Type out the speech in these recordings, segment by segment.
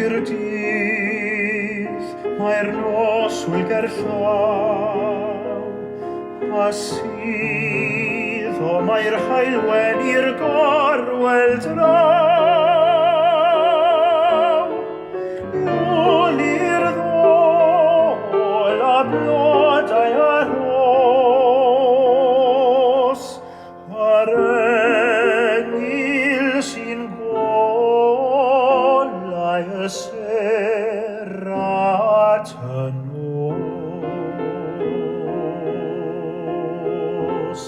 i'r dydd, mae'r nos wyl gerllaw, a sydd o mae'r haelwen i'r gorwel draw. Iwl i'r ddol a blodau ar os, a'r engil sy'n golau y serat y nos.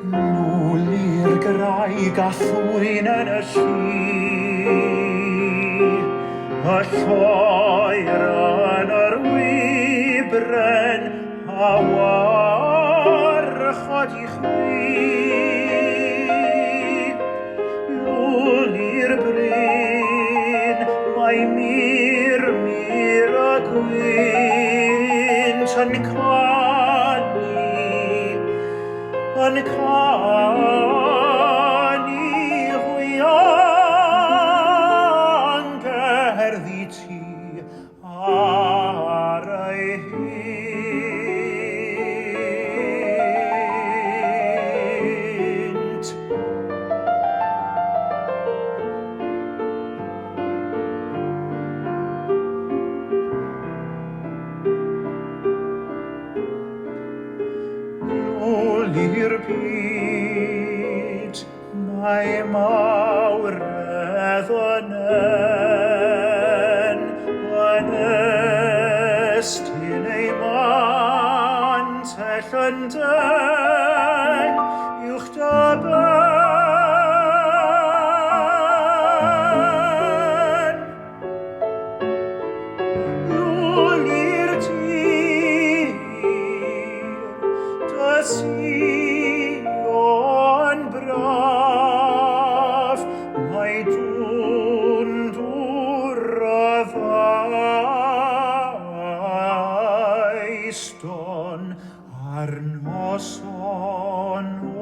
Nôl i'r graig a thwyn yn y llu, y lloer yn yr wibren a warchod i chwi. Nôl i'r bryn, mae mir a gwynt yn canu hwian gerddi ti ar ei hynt. Nôl i'r byd, mae mawredd yn estyn ei mantell yn deg uwch dyben. Nôl i'r tir, dy Sion braf, mae dwndwr y faiston ar noson o